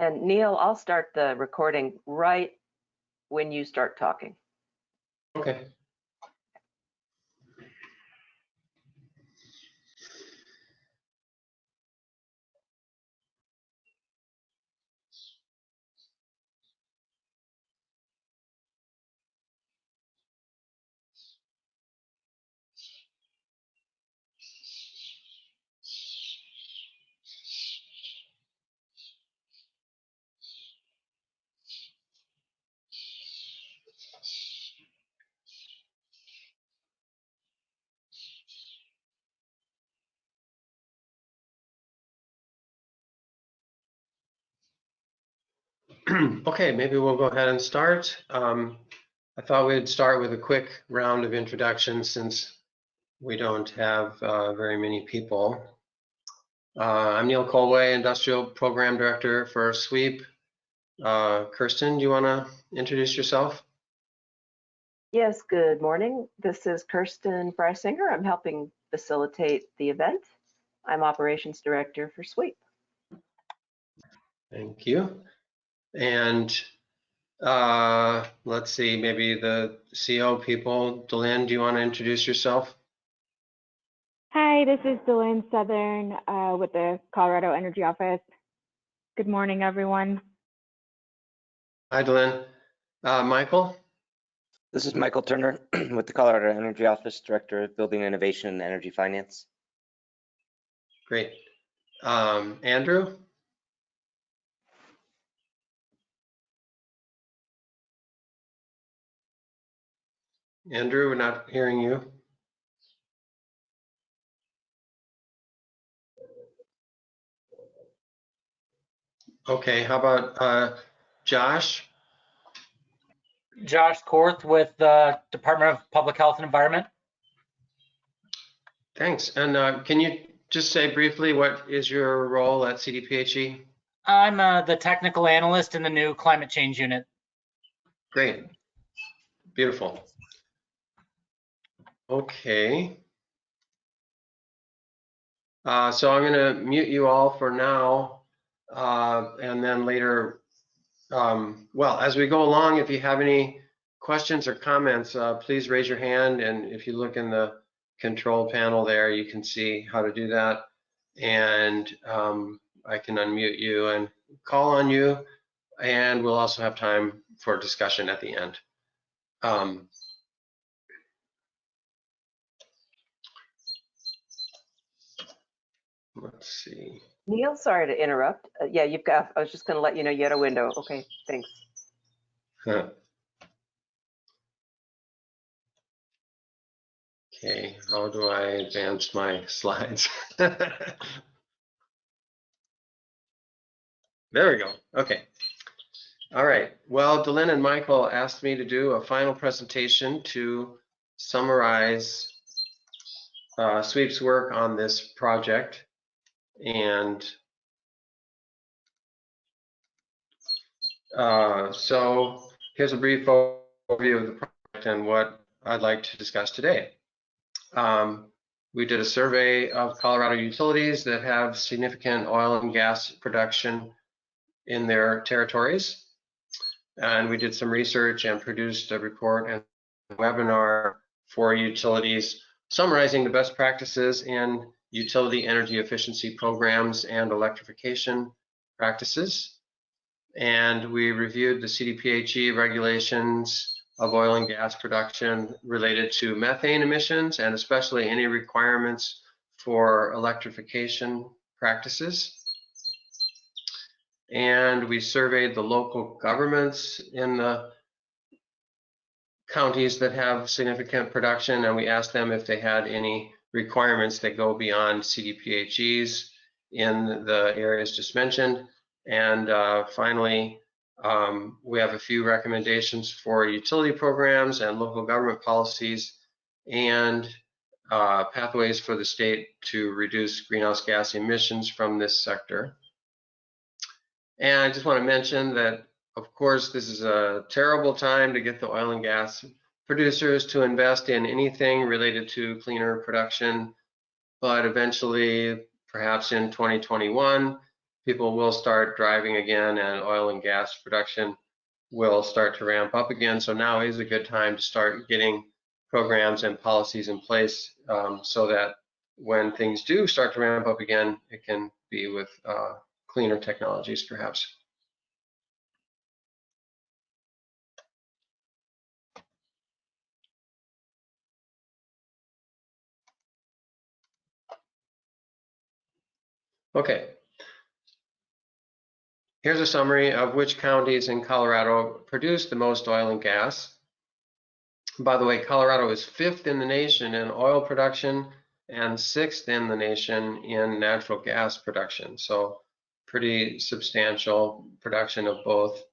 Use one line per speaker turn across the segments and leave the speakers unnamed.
And Neil, I'll start the recording right when you start talking.
Okay. Okay, maybe we'll go ahead and start. I thought we'd start with a quick round of introductions since we don't have very many people. I'm Neil Colway, Industrial Program Director for SWEEP. Kirsten, do you want to introduce yourself?
Yes, good morning. This is Kirsten Freisinger. I'm helping facilitate the event. I'm Operations Director for SWEEP.
Thank you. And let's see, maybe the CO people. Delynn, do you want to introduce yourself?
Hi, this is Delynn Southern with the Colorado Energy Office. Good morning, everyone.
Hi, Delynn. Michael?
This is Michael Turner with the Colorado Energy Office, Director of Building Innovation and Energy Finance.
Great. Andrew? Andrew, we're not hearing you. Okay, how about Josh?
Josh Korth with the Department of Public Health and Environment.
Thanks. And can you just say briefly what is your role at CDPHE?
I'm the technical analyst in the new climate change unit.
Great. Beautiful. Okay. So I'm going to mute you all for now, and then later, well, as we go along, if you have any questions or comments, please raise your hand, and if you look in the control panel there, you can see how to do that, and I can unmute you and call on you, and we'll also have time for discussion at the end. Let's see.
Neil, sorry to interrupt. Yeah, you've got, I was just going to let you know you had a window. Okay, thanks.
Okay, how do I advance my slides? There we go. Okay. All right. Well, Delynn and Michael asked me to do a final presentation to summarize SWEEP's work on this project. And so here's a brief overview of the project and what I'd like to discuss today. We did a survey of Colorado utilities that have significant oil and gas production in their territories. And we did some research and produced a report and a webinar for utilities summarizing the best practices in utility energy efficiency programs and electrification practices. And we reviewed the CDPHE regulations of oil and gas production related to methane emissions, and especially any requirements for electrification practices. And we surveyed the local governments in the counties that have significant production, and we asked them if they had any requirements that go beyond CDPHEs in the areas just mentioned. And finally, we have a few recommendations for utility programs and local government policies and pathways for the state to reduce greenhouse gas emissions from this sector. And I just want to mention that, of course, this is a terrible time to get the oil and gas producers to invest in anything related to cleaner production, but eventually, perhaps in 2021, people will start driving again and oil and gas production will start to ramp up again. So now is a good time to start getting programs and policies in place so that when things do start to ramp up again, it can be with cleaner technologies perhaps. Okay. Here's a summary of which counties in Colorado produce the most oil and gas. By the way, Colorado is 5th in the nation in oil production and 6th in the nation in natural gas production. So pretty substantial production of both.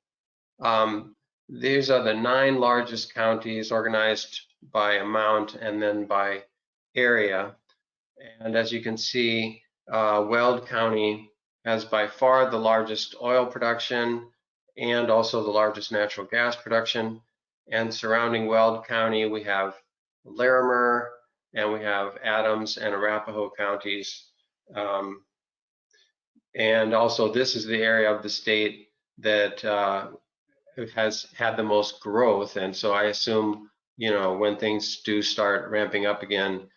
These are the 9 largest counties organized by amount and then by area. And as you can see, Weld County has by far the largest oil production and also the largest natural gas production. And surrounding Weld County, we have Larimer and we have Adams and Arapahoe counties. And also this is the area of the state that has had the most growth. And so I assume, you know, when things do start ramping up again,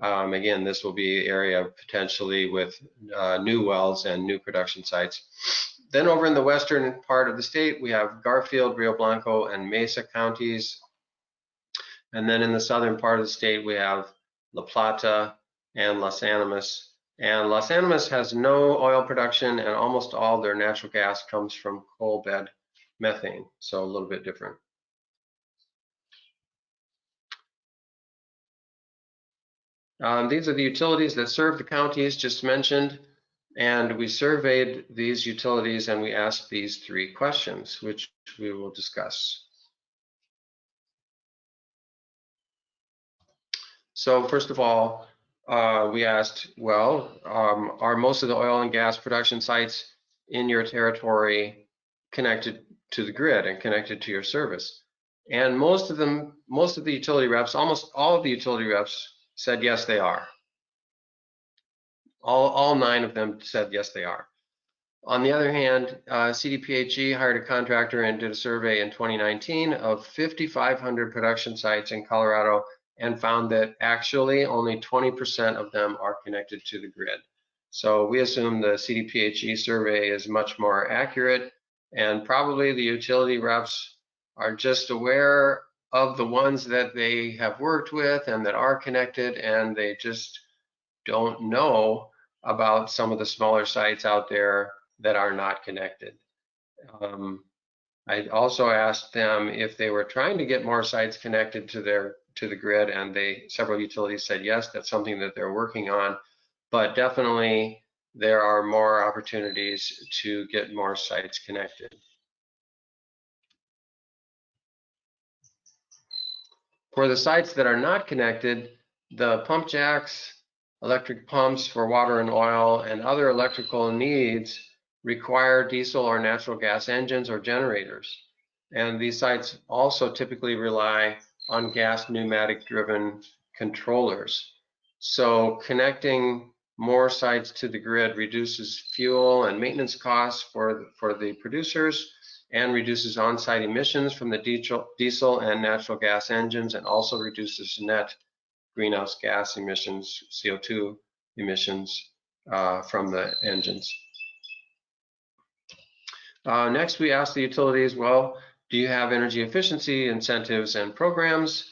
again, this will be an area potentially with new wells and new production sites. Then over in the western part of the state, we have Garfield, Rio Blanco, and Mesa counties. And then in the southern part of the state, we have La Plata and Las Animas. And Las Animas has no oil production, and almost all their natural gas comes from coal bed methane, so a little bit different. These are the utilities that serve the counties just mentioned, and we surveyed these utilities and we asked these 3 questions, which we will discuss. So first of all, we asked, well, are most of the oil and gas production sites in your territory connected to the grid and connected to your service? And most of the utility reps, almost all of the utility reps said yes, they are. All 9 of them said yes, they are. On the other hand, CDPHE hired a contractor and did a survey in 2019 of 5,500 production sites in Colorado and found that actually only 20% of them are connected to the grid. So we assume the CDPHE survey is much more accurate, and probably the utility reps are just aware of the ones that they have worked with and that are connected, and they just don't know about some of the smaller sites out there that are not connected. I also asked them if they were trying to get more sites connected to the grid, and several utilities said yes, that's something that they're working on, but definitely there are more opportunities to get more sites connected. For the sites that are not connected, the pump jacks, electric pumps for water and oil, and other electrical needs require diesel or natural gas engines or generators. And these sites also typically rely on gas pneumatic driven controllers. So connecting more sites to the grid reduces fuel and maintenance costs for the producers and reduces on-site emissions from the diesel and natural gas engines, and also reduces net greenhouse gas emissions, CO2 emissions from the engines. Next, we asked the utilities, well, do you have energy efficiency incentives and programs?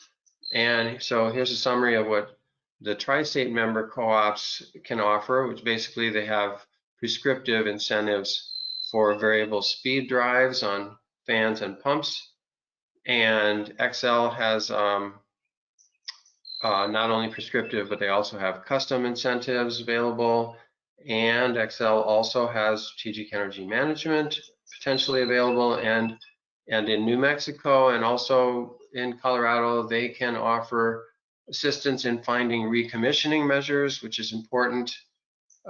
And so here's a summary of what the tri-state member co-ops can offer, which basically they have prescriptive incentives for variable speed drives on fans and pumps. And Xcel has not only prescriptive, but they also have custom incentives available. And Xcel also has strategic energy management potentially available. And in New Mexico and also in Colorado, they can offer assistance in finding recommissioning measures, which is important.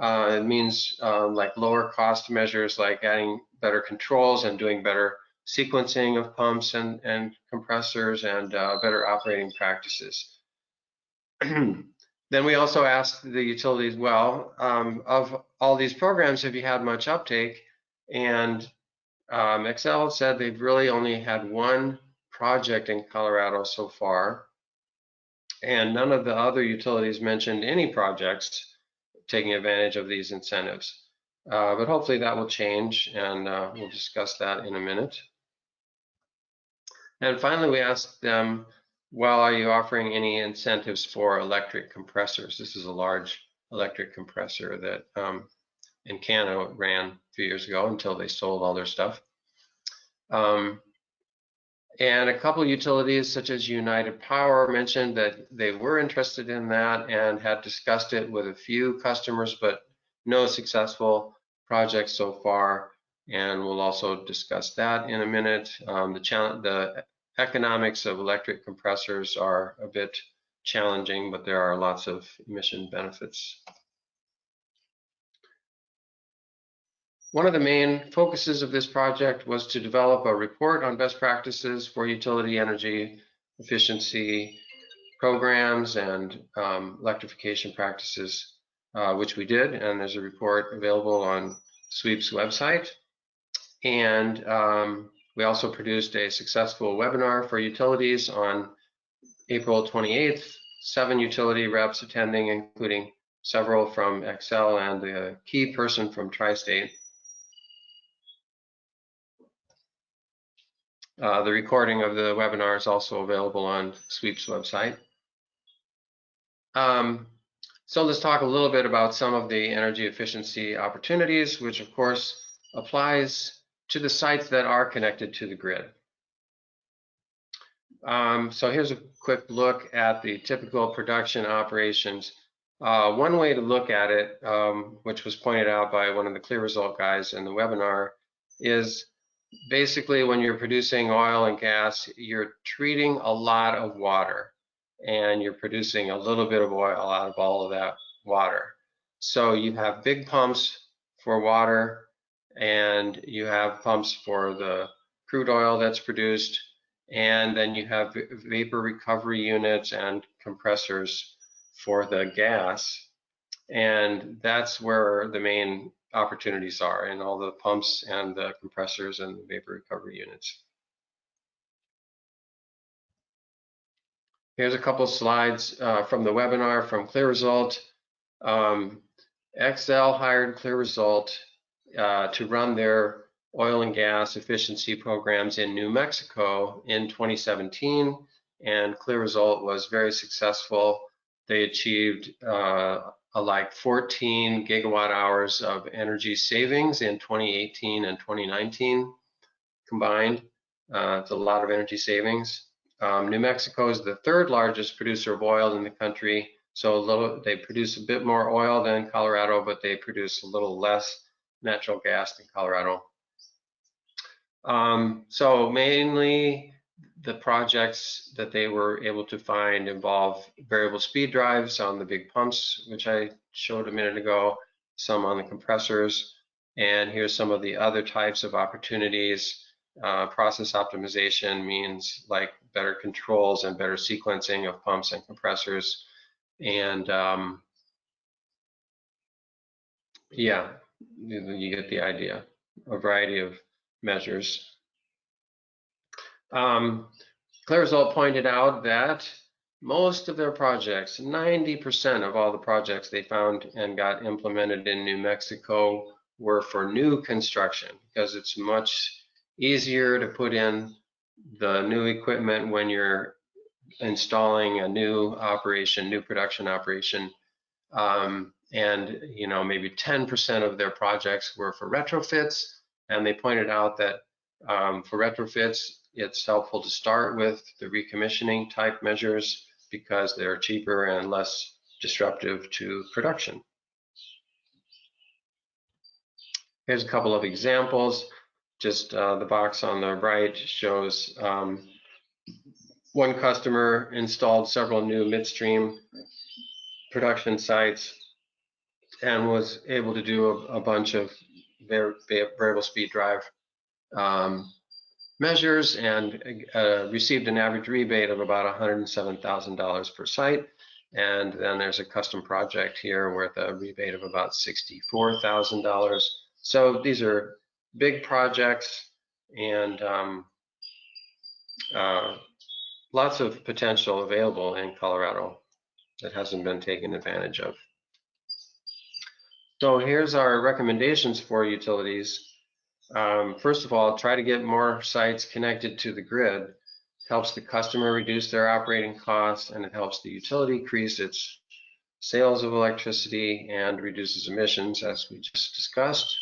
It means like lower cost measures, like adding better controls and doing better sequencing of pumps and compressors, and better operating practices. Then we also asked the utilities, well, of all these programs, have you had much uptake? And Xcel said they've really only had one project in Colorado so far, and none of the other utilities mentioned any projects taking advantage of these incentives. But hopefully that will change, and we'll discuss that in a minute. And finally, we asked them, well, are you offering any incentives for electric compressors? This is a large electric compressor that in Canada ran a few years ago until they sold all their stuff. And a couple of utilities such as United Power mentioned that they were interested in that and had discussed it with a few customers, but no successful projects so far. And we'll also discuss that in a minute. The economics of electric compressors are a bit challenging, but there are lots of emission benefits. One of the main focuses of this project was to develop a report on best practices for utility energy efficiency programs and electrification practices, which we did, and there's a report available on SWEEP's website. And we also produced a successful webinar for utilities on April 28th, 7 utility reps attending, including several from Xcel and a key person from Tri-State. The recording of the webinar is also available on SWEEP's website. So let's talk a little bit about some of the energy efficiency opportunities, which of course applies to the sites that are connected to the grid. So here's a quick look at the typical production operations. One way to look at it, which was pointed out by one of the ClearResult guys in the webinar, is basically when you're producing oil and gas, you're treating a lot of water and you're producing a little bit of oil out of all of that water. So you have big pumps for water and you have pumps for the crude oil that's produced, and then you have vapor recovery units and compressors for the gas. And that's where the main opportunities are, in all the pumps and the compressors and the vapor recovery units. Here's a couple slides from the webinar from ClearResult. Xcel hired ClearResult to run their oil and gas efficiency programs in New Mexico in 2017, and ClearResult was very successful. They achieved like 14 gigawatt hours of energy savings in 2018 and 2019 combined. It's a lot of energy savings. New Mexico is the 3rd largest producer of oil in the country, so they produce a bit more oil than Colorado, but they produce a little less natural gas than Colorado. So mainly the projects that they were able to find involve variable speed drives on the big pumps, which I showed a minute ago, some on the compressors, and here's some of the other types of opportunities. Process optimization means like better controls and better sequencing of pumps and compressors, and yeah, you get the idea, a variety of measures. ClearResult pointed out that most of their projects, 90% of all the projects they found and got implemented in New Mexico were for new construction, because it's much easier to put in the new equipment when you're installing a new operation, new production operation. And maybe 10% of their projects were for retrofits, and they pointed out that for retrofits, it's helpful to start with the recommissioning type measures because they're cheaper and less disruptive to production. Here's a couple of examples. Just the box on the right shows one customer installed several new midstream production sites and was able to do a bunch of variable speed drive measures and received an average rebate of about $107,000 per site. And then there's a custom project here with a rebate of about $64,000. So these are big projects and lots of potential available in Colorado that hasn't been taken advantage of. So here's our recommendations for utilities. First of all, try to get more sites connected to the grid. Helps the customer reduce their operating costs, and it helps the utility increase its sales of electricity and reduces emissions, as we just discussed.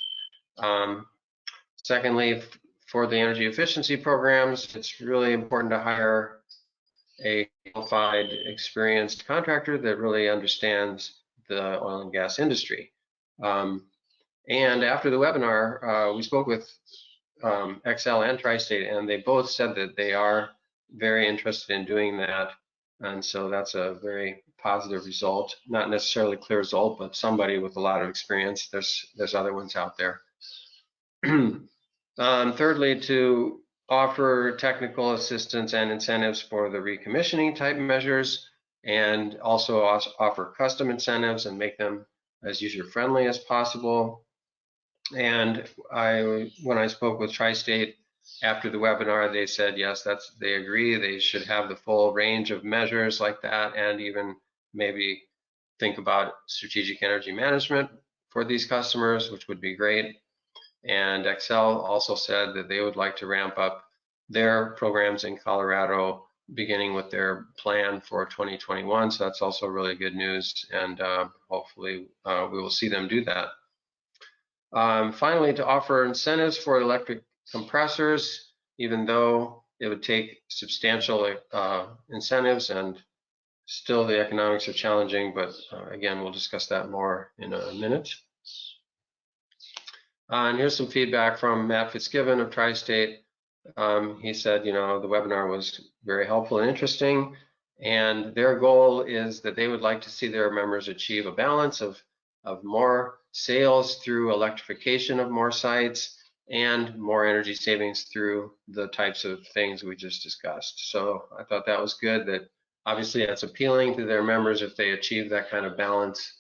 Secondly, for the energy efficiency programs, it's really important to hire a qualified, experienced contractor that really understands the oil and gas industry. And after the webinar, we spoke with Xcel and Tri-State, and they both said that they are very interested in doing that. And so that's a very positive result. Not necessarily a clear result, but somebody with a lot of experience. There's other ones out there. Thirdly, to offer technical assistance and incentives for the recommissioning type measures, and also offer custom incentives and make them as user-friendly as possible. And when I spoke with Tri-State after the webinar, they said, yes, they agree. They should have the full range of measures like that, and even maybe think about strategic energy management for these customers, which would be great. And Xcel also said that they would like to ramp up their programs in Colorado, beginning with their plan for 2021. So that's also really good news, and hopefully we will see them do that. Finally, to offer incentives for electric compressors, even though it would take substantial incentives, and still the economics are challenging, but again, we'll discuss that more in a minute. And here's some feedback from Matt Fitzgibbon of Tri-State. He said, the webinar was very helpful and interesting, and their goal is that they would like to see their members achieve a balance of more sales through electrification of more sites and more energy savings through the types of things we just discussed. So I thought that was good, that obviously that's appealing to their members if they achieve that kind of balance,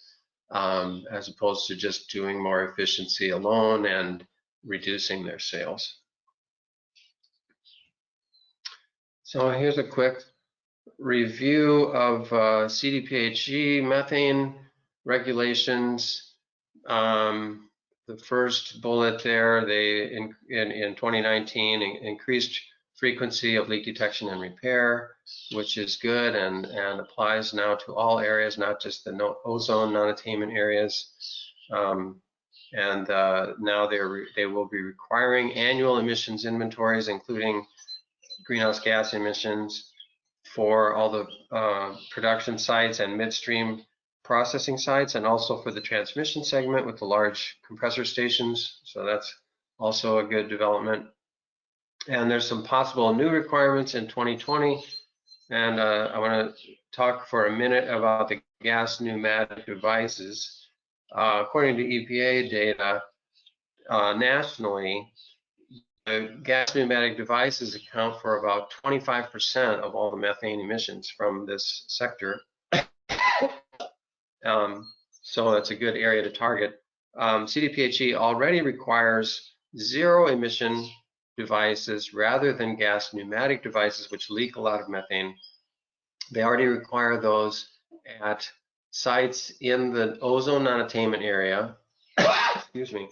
as opposed to just doing more efficiency alone and reducing their sales. So here's a quick review of CDPHE methane regulations. The first bullet there, they in 2019 increased frequency of leak detection and repair, which is good and applies now to all areas, not just the ozone non-attainment areas. Now they will be requiring annual emissions inventories, including greenhouse gas emissions, for all the production sites and midstream processing sites, and also for the transmission segment with the large compressor stations. So that's also a good development. And there's some possible new requirements in 2020. And I want to talk for a minute about the gas pneumatic devices. According to EPA data, nationally, the gas pneumatic devices account for about 25% of all the methane emissions from this sector. So that's a good area to target. CDPHE already requires zero emission devices rather than gas pneumatic devices, which leak a lot of methane. They already require those at sites in the ozone non-attainment area, excuse me,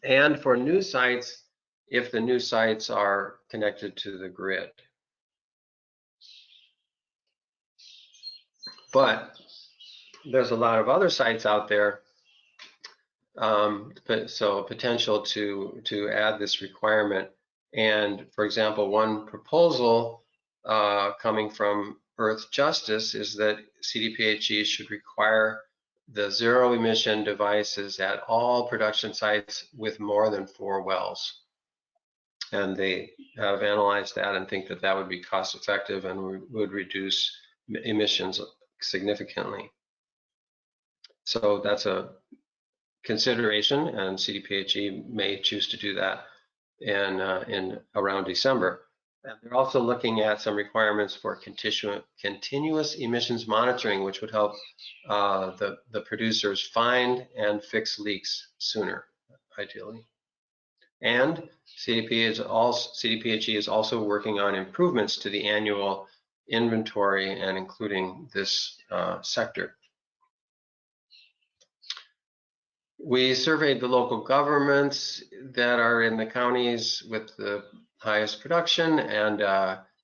and for new sites, if the new sites are connected to the grid. But there's a lot of other sites out there, so potential to add this requirement. And for example, one proposal coming from Earth Justice is that CDPHE should require the zero emission devices at all production sites with more than 4 wells. And they have analyzed that and think that that would be cost effective and would reduce emissions significantly. So that's a consideration, and CDPHE may choose to do that in around December. And they're also looking at some requirements for continuous emissions monitoring, which would help the producers find and fix leaks sooner, ideally. And CDPHE is also working on improvements to the annual inventory and including this sector. We surveyed the local governments that are in the counties with the highest production and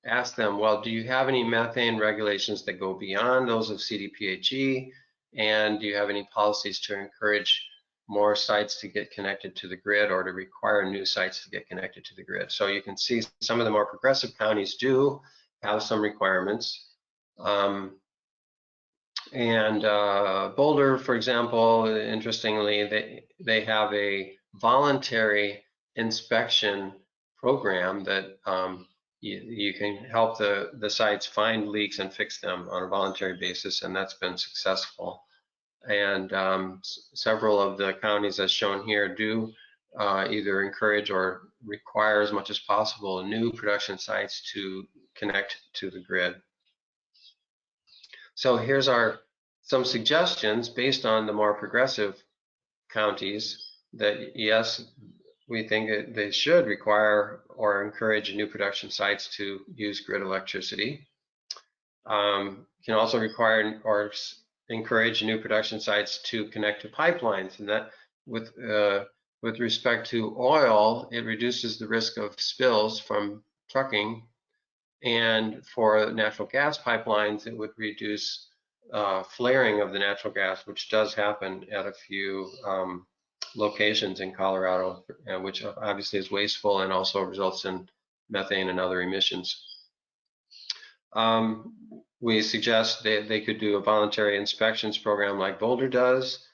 asked them, well, do you have any methane regulations that go beyond those of CDPHE? And do you have any policies to encourage more sites to get connected to the grid or to require new sites to get connected to the grid? So you can see some of the more progressive counties do have some requirements. Boulder, for example, interestingly, they have a voluntary inspection program that you can help the sites find leaks and fix them on a voluntary basis, and that's been successful. And several of the counties, as shown here, do either encourage or require as much as possible new production sites to connect to the grid. So here's some suggestions based on the more progressive counties that, yes, we think that they should require or encourage new production sites to use grid electricity. Can also require or encourage new production sites to connect to pipelines, and that with respect to oil, it reduces the risk of spills from trucking. And for natural gas pipelines, it would reduce flaring of the natural gas, which does happen at a few locations in Colorado, which obviously is wasteful and also results in methane and other emissions. We suggest they could do a voluntary inspections program like Boulder does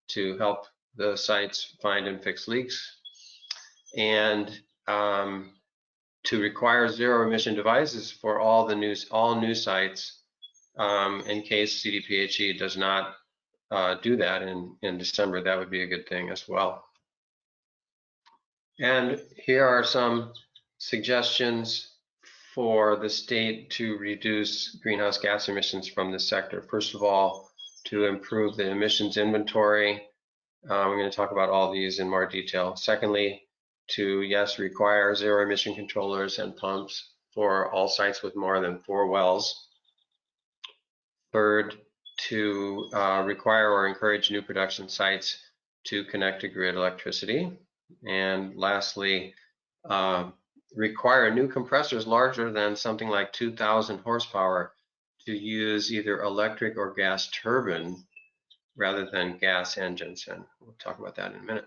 to help the sites find and fix leaks, and to require zero emission devices for all new sites in case CDPHE does not do that in December. That would be a good thing as well. And here are some suggestions for the state to reduce greenhouse gas emissions from this sector. First of all, to improve the emissions inventory. We're going to talk about all these in more detail. Secondly, to, yes, require zero emission controllers and pumps for all sites with more than 4 wells. Third, to require or encourage new production sites to connect to grid electricity. And lastly, require new compressors larger than something like 2,000 horsepower to use either electric or gas turbine rather than gas engines. And we'll talk about that in a minute.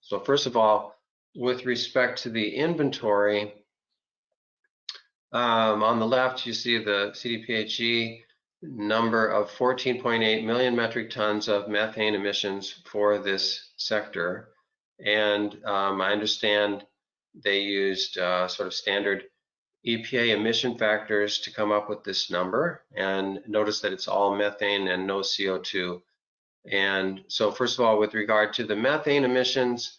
So first of all, with respect to the inventory, on the left, you see the CDPHE number of 14.8 million metric tons of methane emissions for this sector. And I understand they used sort of standard EPA emission factors to come up with this number. And notice that it's all methane and no CO2. And so first of all, with regard to the methane emissions,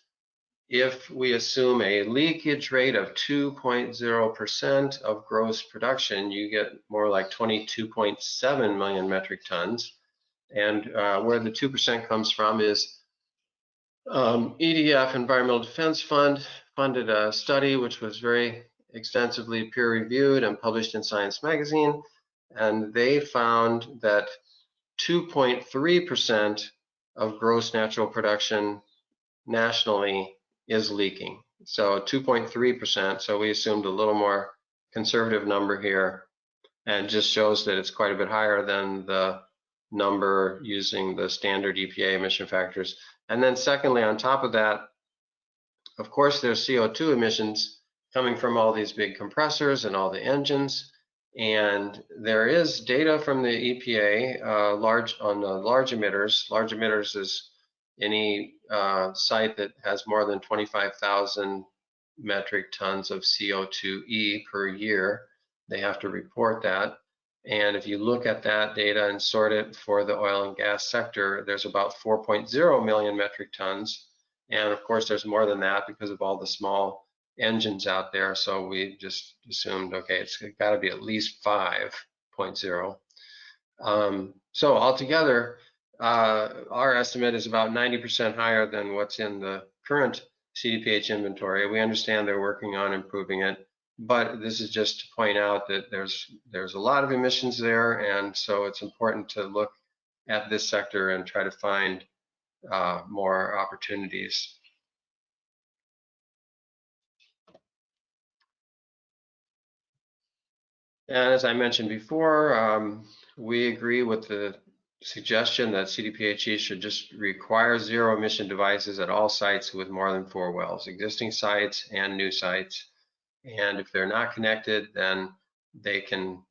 if we assume a leakage rate of 2.0% of gross production, you get more like 22.7 million metric tons. And where the 2% comes from is EDF, Environmental Defense Fund, funded a study which was very extensively peer-reviewed and published in Science Magazine. And they found that 2.3% of gross natural production nationally is leaking. So 2.3%. So we assumed a little more conservative number here, and just shows that it's quite a bit higher than the number using the standard EPA emission factors. And then secondly, on top of that, of course, there's CO2 emissions coming from all these big compressors and all the engines. And there is data from the EPA on the large emitters. Large emitters is any site that has more than 25,000 metric tons of CO2e per year. They have to report that. And if you look at that data and sort it for the oil and gas sector, there's about 4.0 million metric tons. And of course, there's more than that because of all the small engines out there, so we just assumed, okay, it's got to be at least 5.0. So altogether, our estimate is about 90% higher than what's in the current CDPH inventory. We understand they're working on improving it, but this is just to point out that there's a lot of emissions there, and so it's important to look at this sector and try to find more opportunities. And as I mentioned before, we agree with the suggestion that CDPHE should just require zero emission devices at all sites with more than 4 wells, existing sites and new sites. And if they're not connected, then they can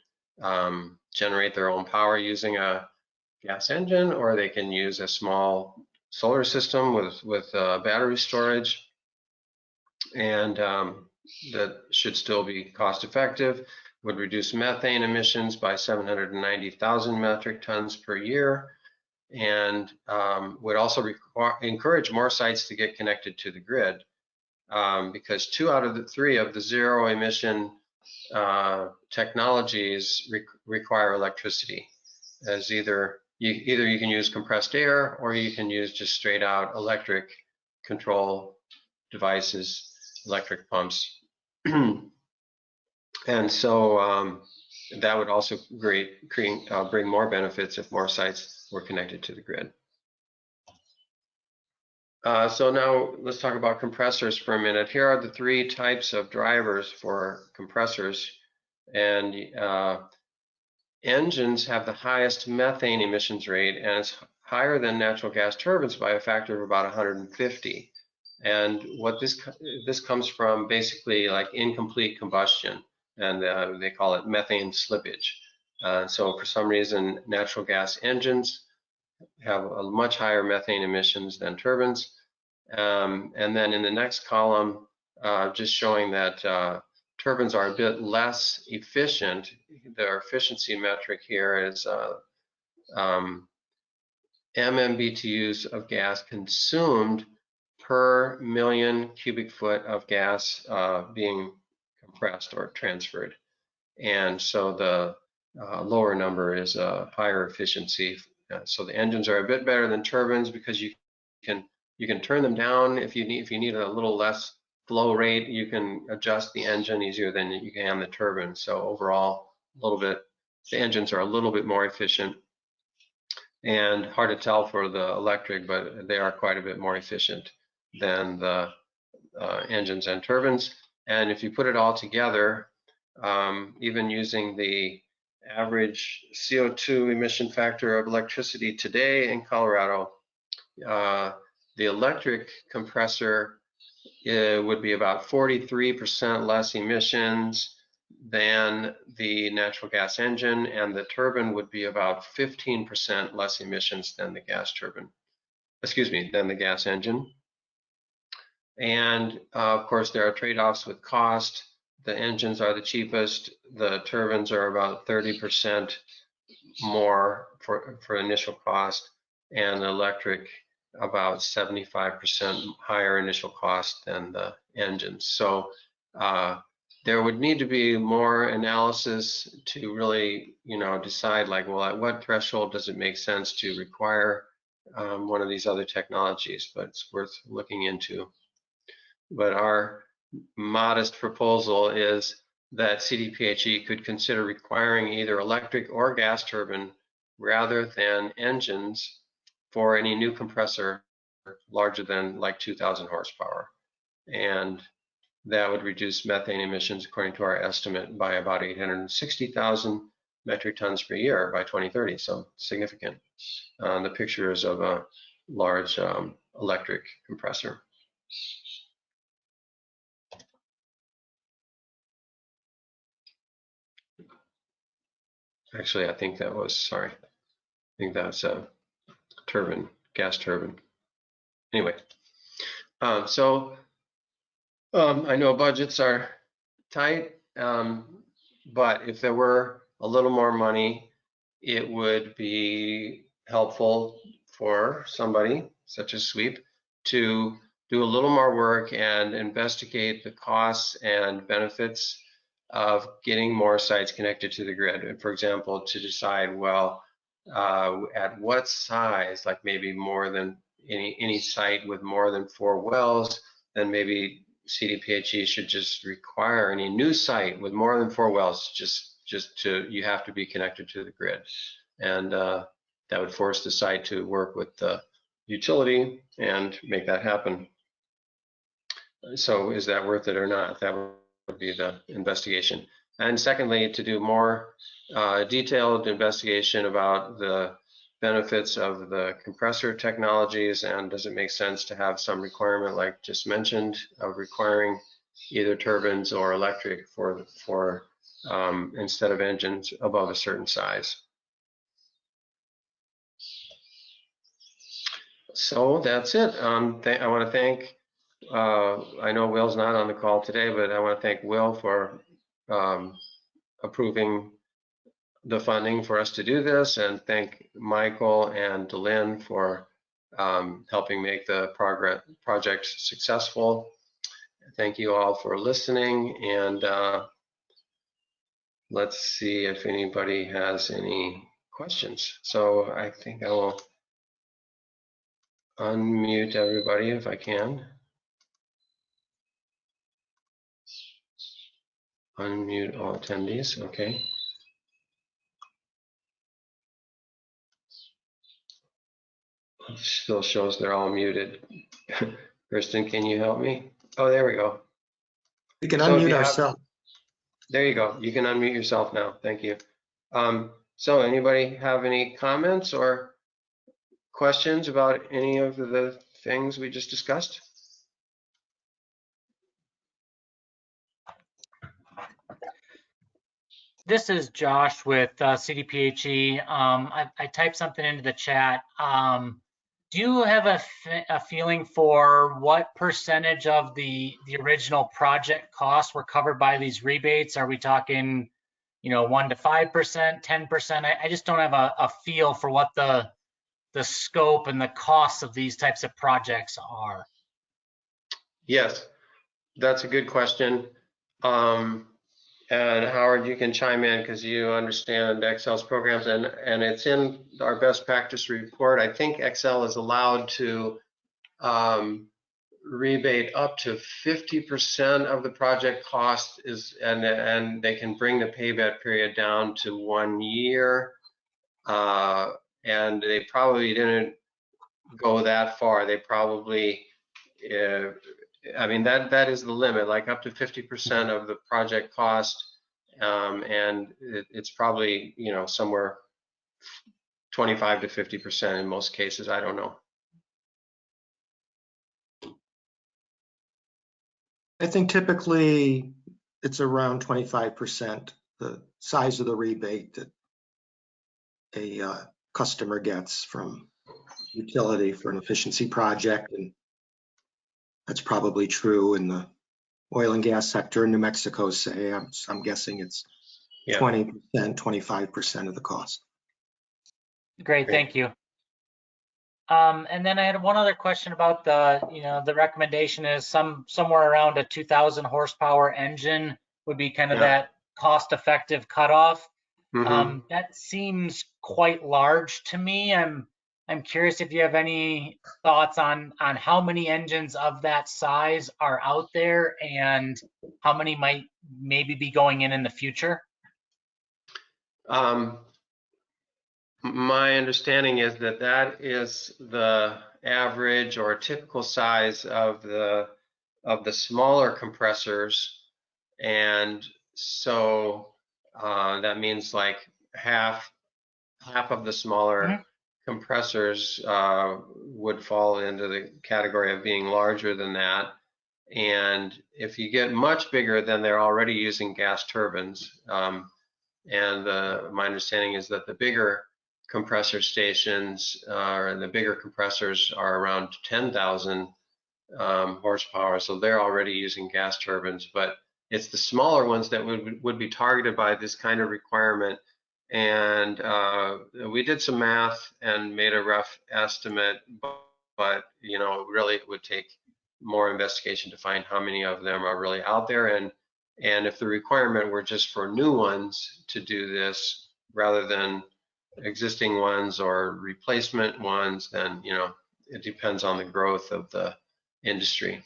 generate their own power using a gas engine, or they can use a small solar system with battery storage, and that should still be cost effective. Would reduce methane emissions by 790,000 metric tons per year, and would also encourage more sites to get connected to the grid, because 2 out of the 3 of the zero emission technologies require electricity. As either you can use compressed air, or you can use just straight out electric control devices, electric pumps. And so that would also bring more benefits if more sites were connected to the grid. So now let's talk about compressors for a minute. Here are the 3 types of drivers for compressors. And engines have the highest methane emissions rate, and it's higher than natural gas turbines by a factor of about 150. And what this comes from, basically like incomplete combustion, and they call it methane slippage. So for some reason, natural gas engines have a much higher methane emissions than turbines. And then in the next column, just showing that turbines are a bit less efficient. Their efficiency metric here is MMBTUs of gas consumed per million cubic foot of gas being compressed or transferred. And so the lower number is a higher efficiency. So the engines are a bit better than turbines because you can turn them down if you need a little less flow rate. You can adjust the engine easier than you can the turbine. So overall, the engines are a little bit more efficient, and hard to tell for the electric, but they are quite a bit more efficient than the engines and turbines. And if you put it all together, even using the average CO2 emission factor of electricity today in Colorado, the electric compressor would be about 43% less emissions than the natural gas engine, and the turbine would be about 15% less emissions than the gas turbine, than the gas engine. And of course, there are trade-offs with cost. The engines are the cheapest. The turbines are about 30% more for initial cost, and the electric about 75% higher initial cost than the engines. So there would need to be more analysis to really, decide like, well, at what threshold does it make sense to require one of these other technologies, but it's worth looking into. But our modest proposal is that CDPHE could consider requiring either electric or gas turbine rather than engines for any new compressor larger than like 2,000 horsepower. And that would reduce methane emissions, according to our estimate, by about 860,000 metric tons per year by 2030, so significant. The picture is of a large electric compressor. Actually, I think that's a turbine, gas turbine. Anyway, so I know budgets are tight, but if there were a little more money, it would be helpful for somebody such as SWEEP to do a little more work and investigate the costs and benefits of getting more sites connected to the grid. And for example, to decide, well, at what size, like maybe more than any site with more than 4 wells, then maybe CDPHE should just require any new site with more than 4 wells, you have to be connected to the grid. And that would force the site to work with the utility and make that happen. So is that worth it or not? That would be the investigation. And secondly, to do more detailed investigation about the benefits of the compressor technologies, and does it make sense to have some requirement, like just mentioned, of requiring either turbines or electric for instead of engines above a certain size. So that's it. I want to thank, I know Will's not on the call today, but I want to thank Will for approving the funding for us to do this, and thank Michael and Delynn for helping make the project successful. Thank you all for listening, and let's see if anybody has any questions. So I think I will unmute everybody if I can. Unmute all attendees, okay. It still shows they're all muted. Kristen, can you help me? Oh, there we go.
We can
So if
unmute
you have-
ourselves.
There you go. You can unmute yourself now. Thank you. So anybody have any comments or questions about any of the things we just discussed?
This is Josh with CDPHE. I typed something into the chat. Do you have a feeling for what percentage of the original project costs were covered by these rebates? Are we talking, 1 to 5%, 10%? I just don't have a feel for what the scope and the costs of these types of projects are.
Yes, that's a good question. And Howard, you can chime in because you understand Xcel's programs, and it's in our best practice report. I think Xcel is allowed to rebate up to 50% of the project cost, and they can bring the payback period down to 1 year. And they probably didn't go that far. They probably, I mean, that is the limit, like up to 50% of the project cost. And it's probably, somewhere 25 to 50% in most cases. I don't know.
I think typically it's around 25%, the size of the rebate that a customer gets from utility for an efficiency project. And that's probably true in the oil and gas sector in New Mexico, say. I'm guessing it's 20%, 25% of the cost.
Great, thank you. And then I had one other question about the recommendation is somewhere around a 2,000 horsepower engine would be kind of that cost-effective cutoff. That seems quite large to me. I'm curious if you have any thoughts on how many engines of that size are out there and how many might maybe be going in the future.
My understanding is that is the average or typical size of the smaller compressors, and so that means like half of the smaller compressors would fall into the category of being larger than that. And if you get much bigger, then they're already using gas turbines. And my understanding is that the bigger compressor stations and the bigger compressors are around 10,000 horsepower, so they're already using gas turbines. But it's the smaller ones that would be targeted by this kind of requirement. And we did some math and made a rough estimate, but really it would take more investigation to find how many of them are really out there. And if the requirement were just for new ones to do this rather than existing ones or replacement ones, then, you know, it depends on the growth of the industry.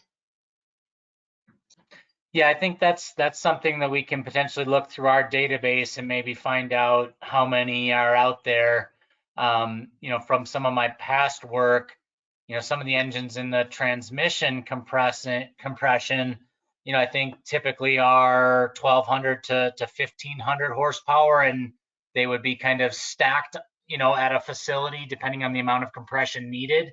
Yeah, I think that's something that we can potentially look through our database and maybe find out how many are out there. You know, from some of my past work, you know, some of the engines in the transmission compression, you know, I think typically are 1,200 to 1,500 horsepower, and they would be kind of stacked, you know, at a facility depending on the amount of compression needed.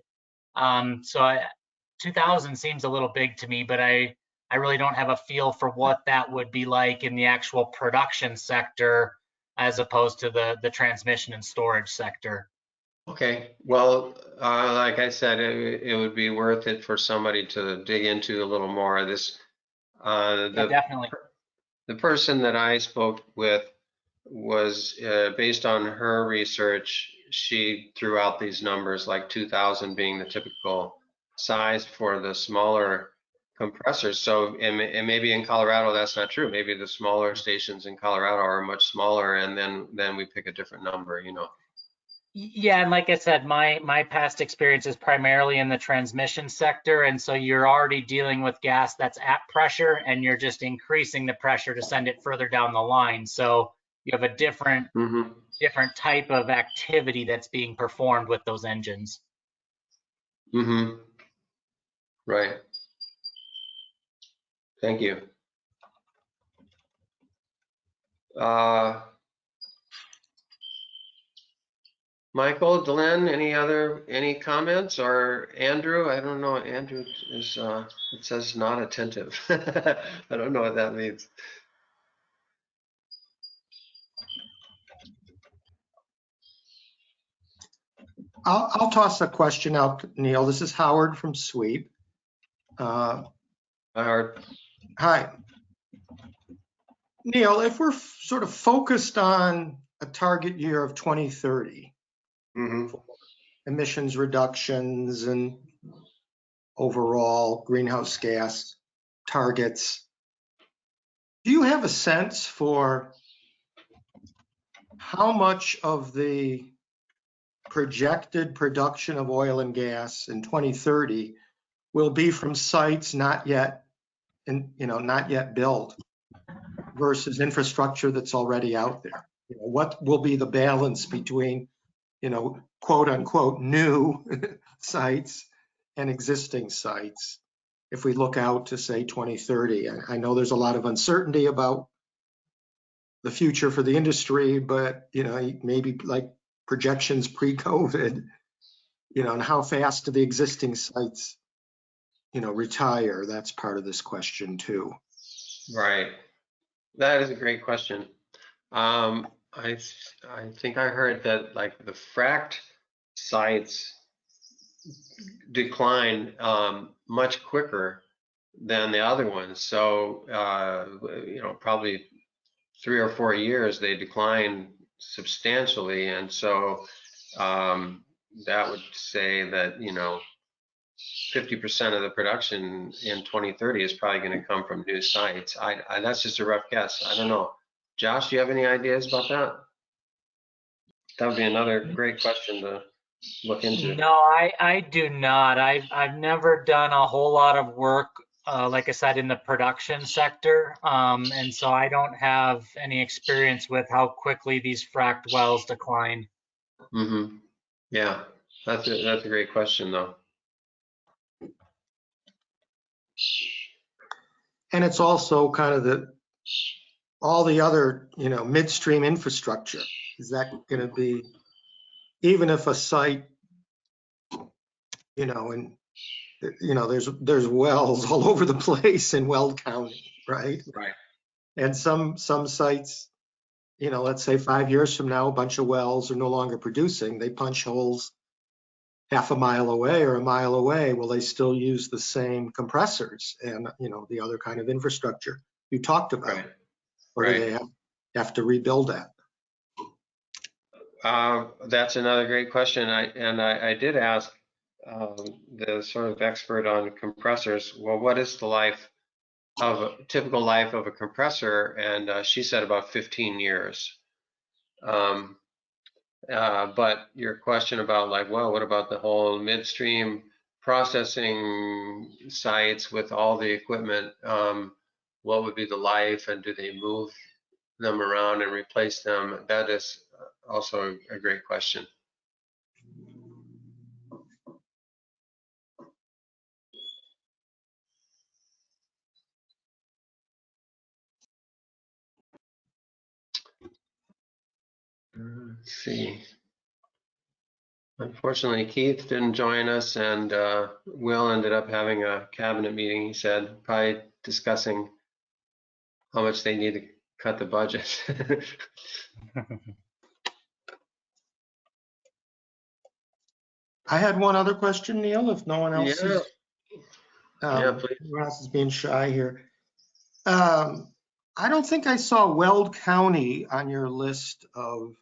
2,000 seems a little big to me, but I really don't have a feel for what that would be like in the actual production sector as opposed to the transmission and storage sector.
Okay, well, like I said, it would be worth it for somebody to dig into a little more. This,
Yeah, definitely.
the person that I spoke with was, based on her research, she threw out these numbers like 2,000 being the typical size for the smaller compressors. So, and maybe in Colorado that's not true. Maybe the smaller stations in Colorado are much smaller, and then we pick a different number, you know.
Yeah, and like I said, my past experience is primarily in the transmission sector, and so you're already dealing with gas that's at pressure, and you're just increasing the pressure to send it further down the line. So you have a different type of activity that's being performed with those engines.
Right. Thank you. Michael, Delenn, any comments? Or Andrew? I don't know. Andrew is, it says not attentive. I don't know what that means.
I'll toss a question out, Neil. This is Howard from Sweep.
Howard.
Hi. Neil, if we're sort of focused on a target year of 2030, for emissions reductions and overall greenhouse gas targets, do you have a sense for how much of the projected production of oil and gas in 2030 will be from sites not yet built versus infrastructure that's already out there? You know, what will be the balance between, you know, quote unquote new sites and existing sites if we look out to say 2030? I know there's a lot of uncertainty about the future for the industry, but, you know, maybe like projections pre-COVID, you know, and how fast do the existing sites, you know, retire? That's part of this question too.
Right. That is a great question. I think I heard that like the fracked sites decline much quicker than the other ones. So, you know, probably 3 or 4 years they decline substantially. And so that would say that, you know, 50% of the production in 2030 is probably going to come from new sites. That's just a rough guess. I don't know. Josh, do you have any ideas about that? That would be another great question to look into.
No, I do not. I've never done a whole lot of work, like I said, in the production sector, and so I don't have any experience with how quickly these fracked wells decline.
Yeah, that's a great question though.
And it's also kind of all the other, you know, midstream infrastructure. Is that going to be, even if a site, you know, and, you know, there's wells all over the place in Weld County, right?
Right.
And some sites, you know, let's say 5 years from now, a bunch of wells are no longer producing. They punch holes half a mile away or a mile away. Will they still use the same compressors and, you know, the other kind of infrastructure you talked about?
Right.
Or do they have to rebuild that?
That's another great question. I did ask the sort of expert on compressors, well, what is the typical life of a compressor? And she said about 15 years. But your question about like, well, what about the whole midstream processing sites with all the equipment? What would be the life, and do they move them around and replace them? That is also a great question. Let's see. Unfortunately, Keith didn't join us, and Will ended up having a cabinet meeting, he said, probably discussing how much they need to cut the budget.
I had one other question, Neil, if no one else
Yeah,
is,
please.
everyone else is being shy here. I don't think I saw Weld County on your list of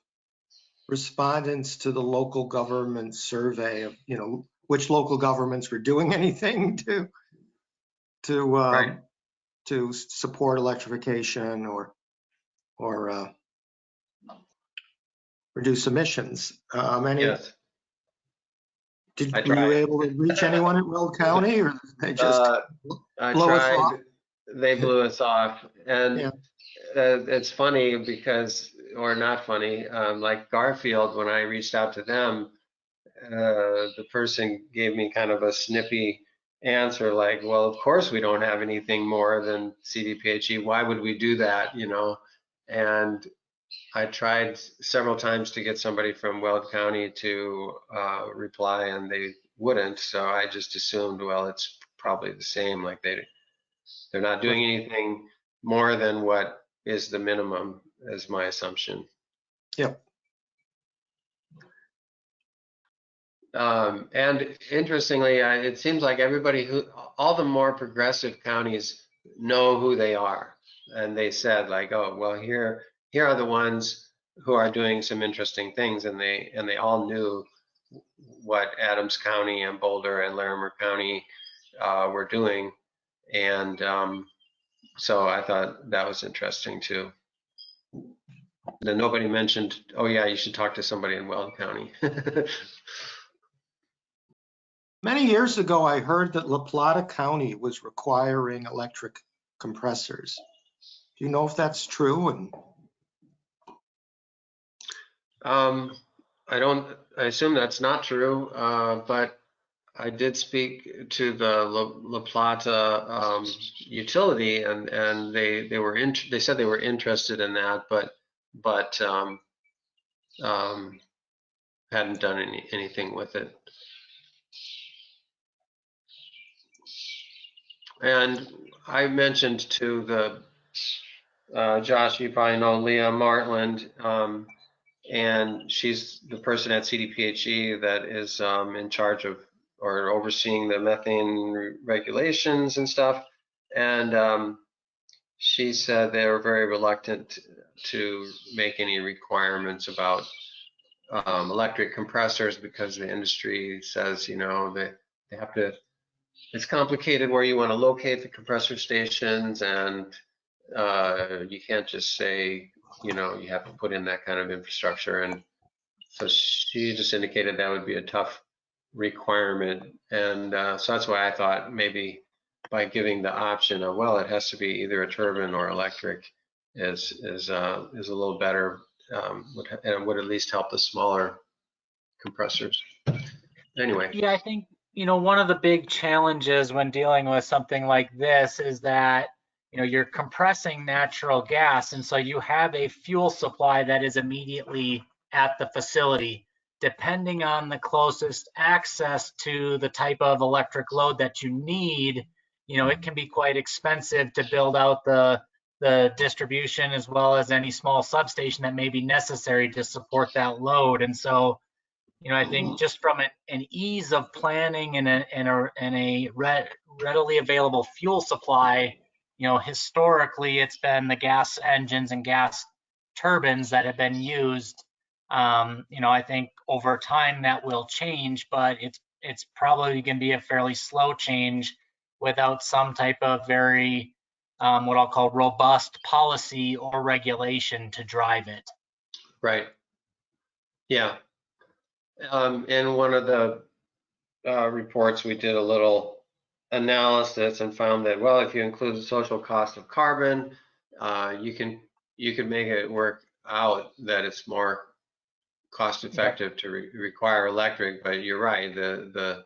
respondents to the local government survey of, which local governments were doing anything
Right.
to support electrification or reduce emissions.
Yes, I
Were you
tried.
able to reach anyone at Weld County, or they just
I
blow us
tried.
off?
They blew us off, and
Yeah.
it's funny because, or not funny, like Garfield, when I reached out to them, the person gave me kind of a snippy answer, like, well, of course we don't have anything more than CDPHE. Why would we do that? And I tried several times to get somebody from Weld County to reply, and they wouldn't. So I just assumed, well, it's probably the same. Like they're not doing anything more than what is the minimum, is my assumption.
Yep.
And interestingly, it seems like all the more progressive counties know who they are. And they said like, oh, well, here are the ones who are doing some interesting things. And they all knew what Adams County and Boulder and Larimer County were doing. And so I thought that was interesting too. Then nobody mentioned, oh yeah, you should talk to somebody in Weld County.
Many years ago, I heard that La Plata County was requiring electric compressors. Do you know if that's true? And
I assume that's not true, but I did speak to the La Plata utility, and they said they were interested in that, but hadn't done anything with it. And I mentioned to Josh, you probably know Leah Martland, and she's the person at CDPHE that is in charge of or overseeing the methane regulations and stuff. And she said they were very reluctant to make any requirements about electric compressors because the industry says, they have to, it's complicated where you want to locate the compressor stations, and you can't just say, you have to put in that kind of infrastructure. And so she just indicated that would be a tough requirement. And so that's why I thought maybe by giving the option of, well, it has to be either a turbine or electric is a little better, and would at least help the smaller compressors. Anyway.
Yeah, I think, one of the big challenges when dealing with something like this is that, you're compressing natural gas. And so you have a fuel supply that is immediately at the facility. Depending on the closest access to the type of electric load that you need, it can be quite expensive to build out the distribution as well as any small substation that may be necessary to support that load. And so, I think just from an ease of planning and a readily available fuel supply, historically it's been the gas engines and gas turbines that have been used. I think over time that will change, but it's it's probably going to be a fairly slow change without some type of very what I'll call robust policy or regulation to drive it.
Right. Yeah. In one of the reports, we did a little analysis and found that, well, if you include the social cost of carbon, you could make it work out that it's more cost effective to require electric. But you're right, that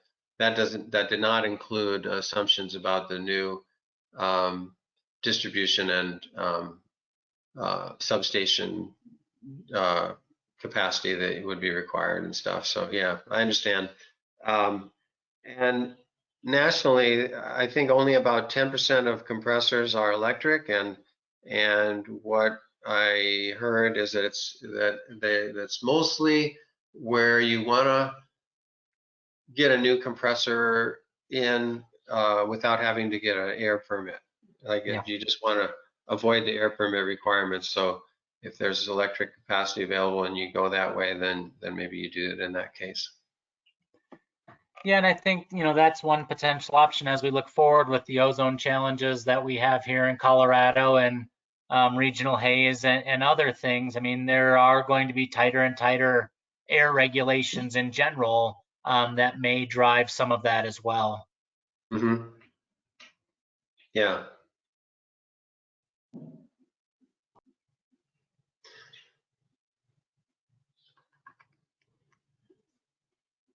did not include assumptions about the new distribution and substation capacity that would be required and stuff. So yeah, I understand. And nationally, I think only about 10% of compressors are electric, and what I heard is that that's mostly where you want to get a new compressor in without having to get an air permit. Like if you just want to avoid the air permit requirements. So if there's electric capacity available and you go that way, then maybe you do it in that case.
Yeah, and I think, that's one potential option as we look forward with the ozone challenges that we have here in Colorado and regional haze and other things. I mean, there are going to be tighter and tighter air regulations in general that may drive some of that as well.
Mm-hmm. Yeah.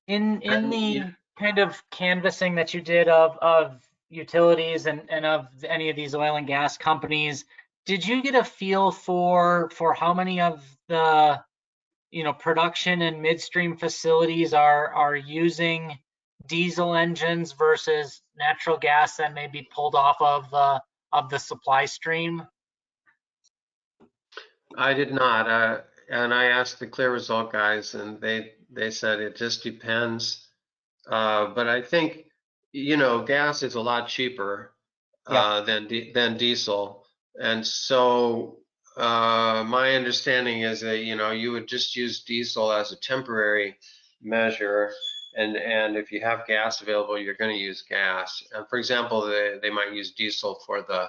In the kind of canvassing that you did of utilities and of any of these oil and gas companies, did you get a feel for how many of the production and midstream facilities are using diesel engines versus natural gas that may be pulled off of the supply stream?
I did not, and I asked the Clear Result guys, and they said it just depends. But I think gas is a lot cheaper than diesel, and so my understanding is that you would just use diesel as a temporary measure, and if you have gas available, you're going to use gas. And for example, they might use diesel for the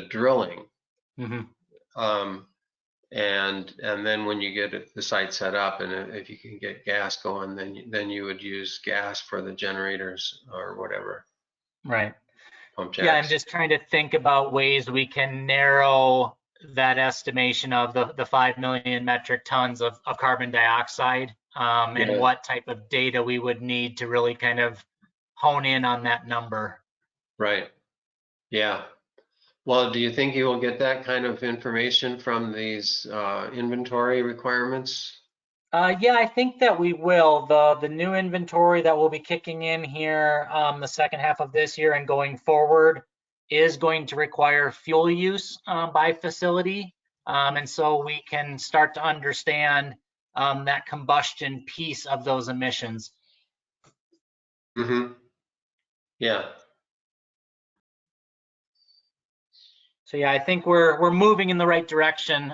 drilling.
Mm-hmm.
And then when you get the site set up, and if you can get gas going, then you would use gas for the generators or whatever.
Right.
Pump jacks.
Yeah, I'm just trying to think about ways we can narrow that estimation of the 5 million metric tons of carbon dioxide and what type of data we would need to really kind of hone in on that number.
Right. Yeah. Well, do you think you will get that kind of information from these inventory requirements?
Yeah, I think that we will. The new inventory that will be kicking in here the second half of this year and going forward is going to require fuel use by facility. And so we can start to understand that combustion piece of those emissions.
Mm-hmm. Yeah.
So yeah, I think we're moving in the right direction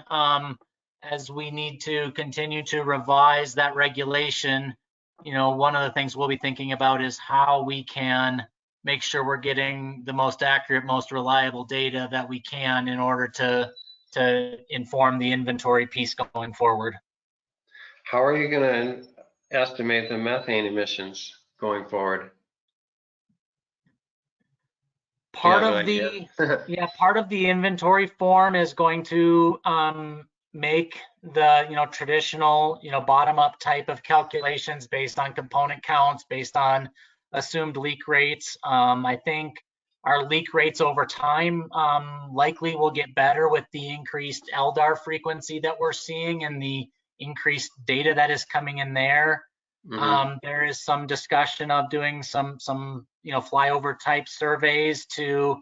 as we need to continue to revise that regulation. One of the things we'll be thinking about is how we can make sure we're getting the most accurate, most reliable data that we can in order to inform the inventory piece going forward.
How are you going to estimate the methane emissions going forward?
Part of the inventory form is going to make the traditional bottom-up type of calculations based on component counts, based on assumed leak rates. I think our leak rates over time likely will get better with the increased LDAR frequency that we're seeing and the increased data that is coming in there. Mm-hmm. There is some discussion of doing some flyover type surveys to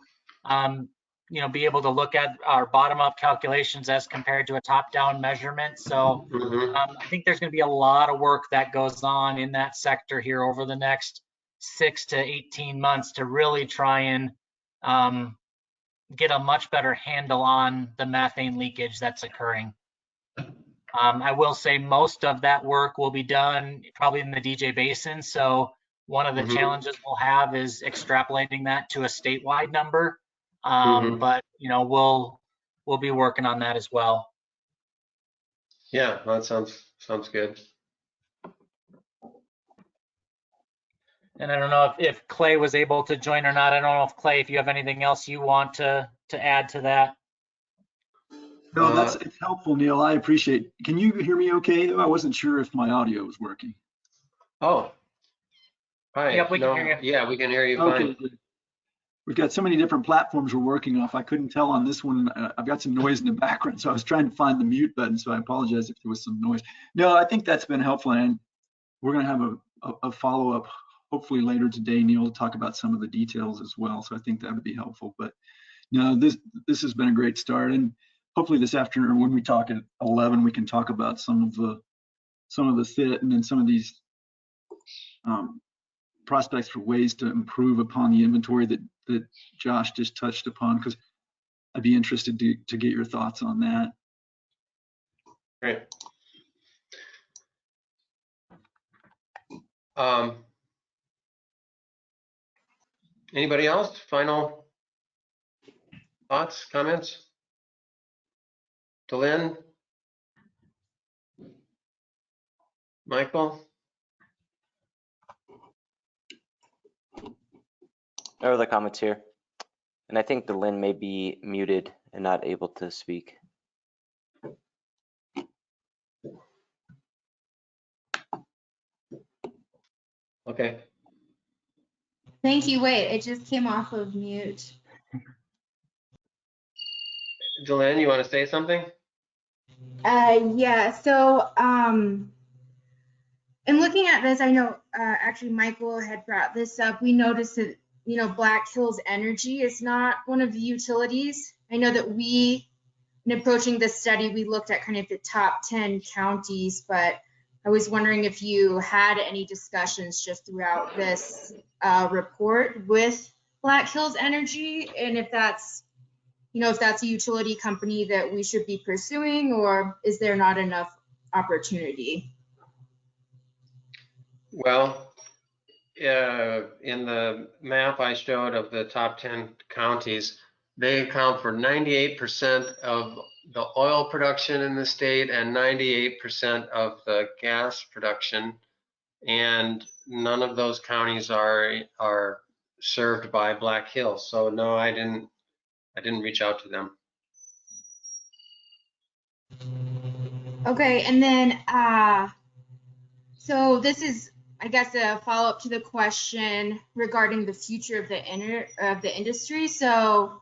be able to look at our bottom-up calculations as compared to a top-down measurement. So mm-hmm. I think there's going to be a lot of work that goes on in that sector here over the next 6 to 18 months to really try and get a much better handle on the methane leakage that's occurring. I will say most of that work will be done probably in the DJ Basin. So one of the
Mhm.
challenges we'll have is extrapolating that to a statewide number.
Mhm.
But we'll be working on that as well.
Yeah, that sounds good.
And I don't know if Clay was able to join or not. I don't know if Clay, if you have anything else you want to add to that.
No, it's helpful, Neil. I appreciate. Can you hear me okay? I wasn't sure if my audio was working.
Oh, hi.
Yep, we can
No,
hear you.
yeah, we can hear you
Okay,
fine.
good. We've got so many different platforms we're working off. I couldn't tell on this one. I've got some noise in the background, so I was trying to find the mute button. So I apologize if there was some noise. No, I think that's been helpful, and we're going to have a follow-up hopefully later today, Neil, to talk about some of the details as well. So I think that would be helpful. But no, this has been a great start, and hopefully this afternoon when we talk at 11, we can talk about some of the fit and then some of these prospects for ways to improve upon the inventory that Josh just touched upon, because I'd be interested to get your thoughts on that.
Great. Anybody else? Final thoughts, comments? Delynn? Michael?
No other comments here. And I think Delynn may be muted and not able to speak.
Okay.
Thank you. Wait, it just came off of mute.
Delynn, you want to say something?
Yeah, so in looking at this, I know actually Michael had brought this up. We noticed that, Black Hills Energy is not one of the utilities. I know that in approaching this study, we looked at kind of the top 10 counties, but I was wondering if you had any discussions just throughout this report with Black Hills Energy, and if that's a utility company that we should be pursuing, or is there not enough opportunity?
Well, in the map I showed of the top 10 counties, they account for 98% of the oil production in the state and 98% of the gas production. And none of those counties are served by Black Hills. So no, I didn't reach out to them.
Okay, and then so this is, I guess, a follow-up to the question regarding the future of the industry. So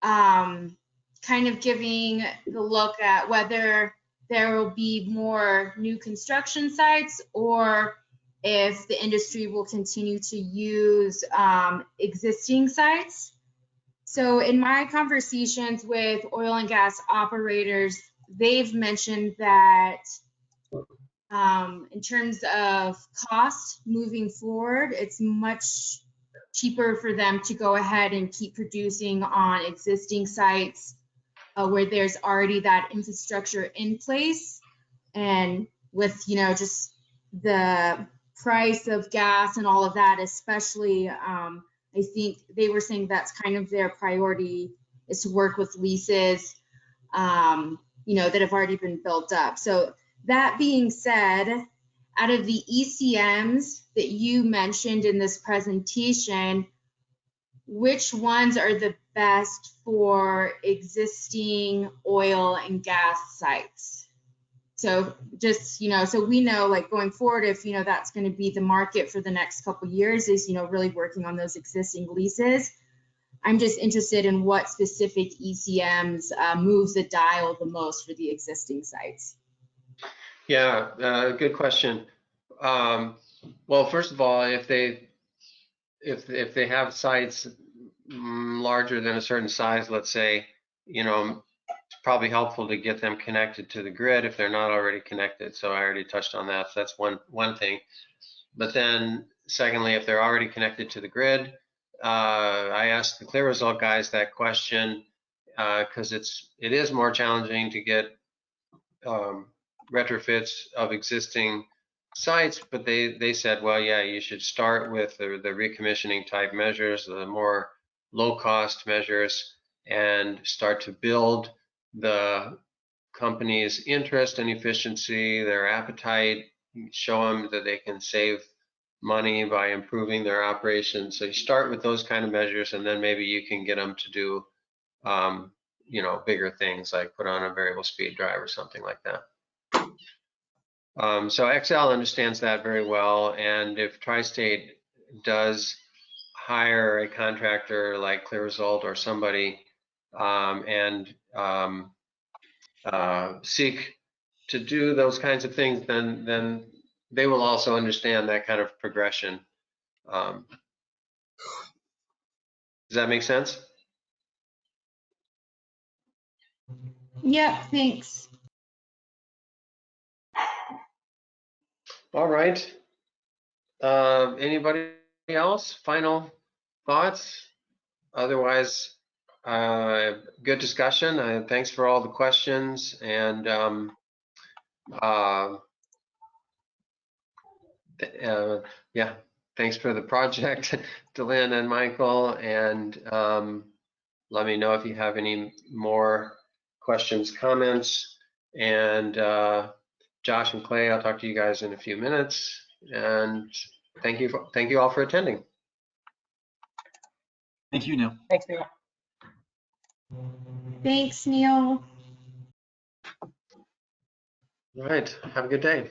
kind of giving the look at whether there will be more new construction sites or if the industry will continue to use existing sites. So in my conversations with oil and gas operators, they've mentioned that in terms of cost moving forward, it's much cheaper for them to go ahead and keep producing on existing sites where there's already that infrastructure in place. And with, just the price of gas and all of that, especially, I think they were saying that's kind of their priority, is to work with leases, that have already been built up. So that being said, out of the ECMs that you mentioned in this presentation, which ones are the best for existing oil and gas sites? So just, so we know, like, going forward, if, that's going to be the market for the next couple of years, is, really working on those existing leases. I'm just interested in what specific ECMs move the dial the most for the existing sites.
Yeah, good question. Well, first of all, if they have sites larger than a certain size, let's say, it's probably helpful to get them connected to the grid if they're not already connected. So I already touched on that. So that's one thing. But then secondly, if they're already connected to the grid, I asked the ClearResult guys that question because it is more challenging to get retrofits of existing sites, but they said, well, yeah, you should start with the recommissioning type measures, the more low-cost measures, and start to build the company's interest and efficiency, their appetite, show them that they can save money by improving their operations. So you start with those kind of measures, and then maybe you can get them to do, bigger things like put on a variable speed drive or something like that. So Xcel understands that very well, and if Tri-State does hire a contractor like ClearResult or somebody and seek to do those kinds of things, then they will also understand that kind of progression. Does that make sense?
Yep, thanks.
All right. Anybody else? Final thoughts? Otherwise, good discussion. Thanks for all the questions, and yeah, thanks for the project, Delyn and Michael, and let me know if you have any more questions, comments, and Josh and Clay, I'll talk to you guys in a few minutes, and thank you all for attending.
Thank you, Neil.
Thanks, Neil.
Thanks, Neil.
All right, have a good day.